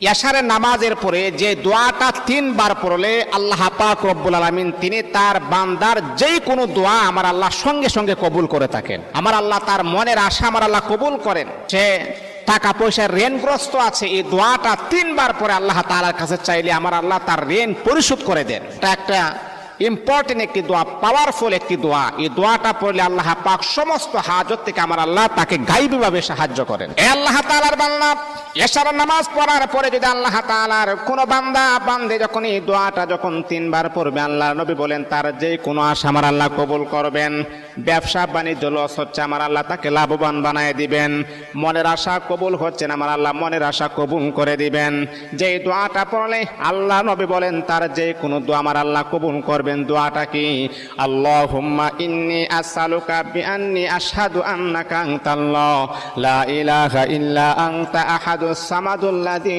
এশারের নামাজের পরে যে দোয়াটা 3 বার পড়লে আল্লাহ পাক রব্বুল আলামিন তিনি তার বান্দার যেই কোনো দোয়া আমার আল্লাহ সঙ্গে সঙ্গে কবুল করে থাকেন। আমার আল্লাহ তার মনের আশা আমার আল্লাহ কবুল করেন। সে টাকা পয়সার ঋণগ্রস্ত আছে, এই দোয়াটা 3 বার পরে আল্লাহ তাআলার কাছে চাইলে আমার আল্লাহ তার ঋণ পরিশোধ করে দেন। এটা একটা ইম্পর্টেন্ট একটি দোয়া, পাওয়ারফুল একটি দোয়া। এই দোয়াটা পড়লে আল্লাহ পাক সমস্ত হাজত থেকে আমার আল্লাহ তাকে গায়বীভাবে সাহায্য করেন। এ আল্লাহ তাআলার বান্দা, এশার নামাজ পড়ার পরে যদি আল্লাহ তাআলার কোনো বান্দা বান্দে যখন এই দোয়াটা যখন 3 বার পড়বে, আল্লাহর নবী বলেন তার যে কোনো আশা আমার আল্লাহ কবুল করবেন। ব্যবসা বাণিজ্য লস হচ্ছে, আমার আল্লাহ তাকে লাভবান বানায় দিবেন। মনের আশা কবুল হচ্ছে না, আমার আল্লাহ মনের আশা কবুল করে দিবেন। যে দোয়াটা পড়লে আল্লাহ নবী বলেন তার যে কোনো দোয়া আমার আল্লাহ কবুল করবেন। দোয়াটা কি? আল্লাহুম্মা ইন্নী আসআলুকা বিআন্নী আশহাদু আন্নাকা আনতাল্লাহ লা ইলাহা ইল্লা আনতা আহাদুস সামাদুল্লাযী